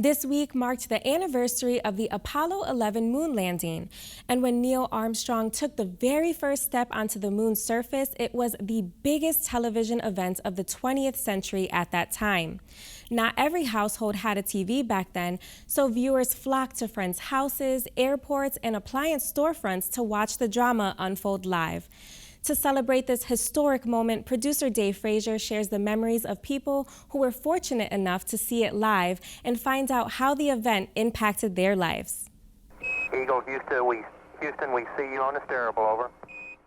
This week marked the anniversary of the Apollo 11 moon landing, and when Neil Armstrong took the very first step onto the moon's surface, it was the biggest television event of the 20th century at that time. Not every household had a TV back then, so viewers flocked to friends' houses, airports, and appliance storefronts to watch the drama unfold live. To celebrate this historic moment, producer Dave Frazier shares the memories of people who were fortunate enough to see it live and find out how the event impacted their lives. Eagle, Houston, we see you on the steerable, over.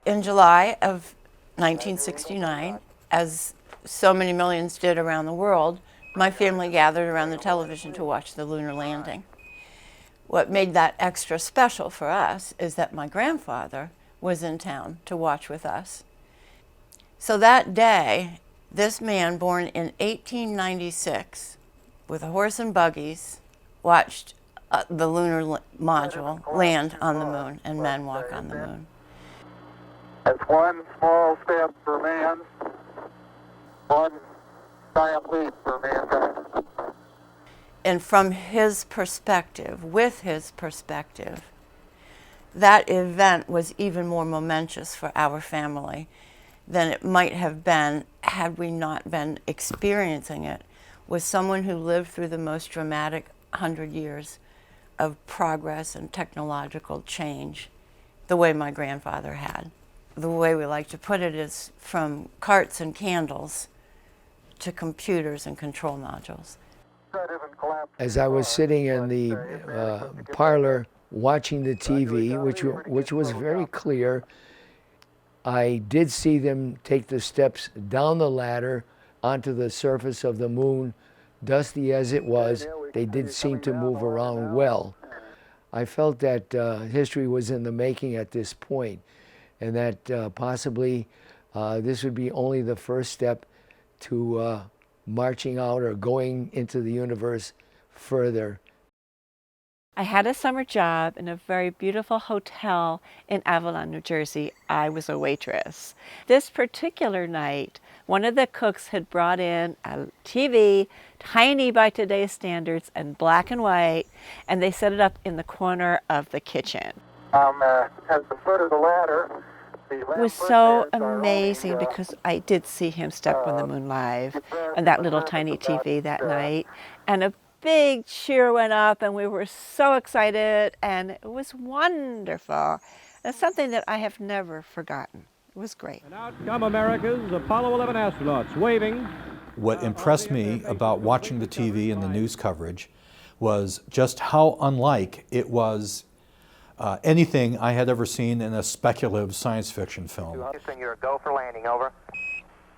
In July of 1969, as so many millions did around the world, my family gathered around the television to watch the lunar landing. What made that extra special for us is that my grandfather was in town to watch with us. So that day, this man born in 1896 with a horse and buggies watched the lunar module land on the moon and men walk on the moon. That's one small step for man, one giant leap for mankind. And from his perspective, with his perspective, that event was even more momentous for our family than it might have been had we not been experiencing it with someone who lived through the most dramatic 100 years of progress and technological change the way my grandfather had. The way we like to put it is from carts and candles to computers and control modules. As I was sitting in the parlor watching the TV, which was very clear, I did see them take the steps down the ladder onto the surface of the moon. Dusty as it was, they did seem to move around well. I felt that history was in the making at this point, and that possibly this would be only the first step to marching out or going into the universe further. I had a summer job in a very beautiful hotel in Avalon, New Jersey. I was a waitress. This particular night, one of the cooks had brought in a TV, tiny by today's standards and black and white, and they set it up in the corner of the kitchen. At the foot of the ladder, it was so amazing because I did see him step on the moon live on that little tiny TV that night, and a big cheer went up and we were so excited and it was wonderful. It's something that I have never forgotten. It was great. And out come America's Apollo 11 astronauts waving. What impressed me about watching the TV and the news coverage was just how unlike it was anything I had ever seen in a speculative science fiction film. Houston, you're a go for landing, over.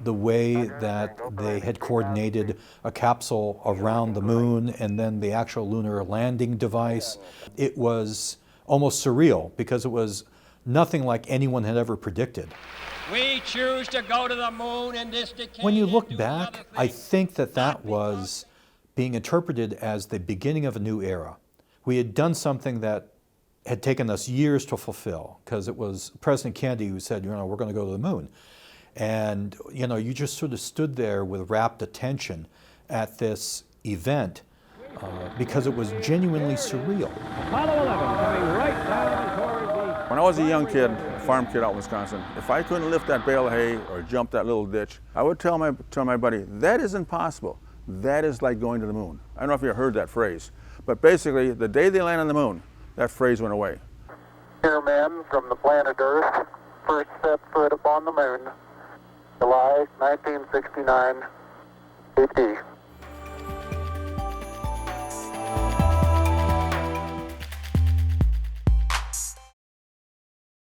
The way that they had coordinated a capsule around the moon and then the actual lunar landing device, it was almost surreal because it was nothing like anyone had ever predicted. We choose to go to the moon in this decade. When you look back, I think that was being interpreted as the beginning of a new era. We had done something that had taken us years to fulfill because it was President Kennedy who said, we're going to go to the moon. And, you just sort of stood there with rapt attention at this event because it was genuinely surreal. Apollo 11 coming right down toward the... When I was a young kid, a farm kid out in Wisconsin, if I couldn't lift that bale of hay or jump that little ditch, I would tell my buddy, that is impossible. That is like going to the moon. I don't know if you heard that phrase, but basically, the day they land on the moon, that phrase went away. Here, men from the planet Earth, first step foot upon the moon. July 1969, 8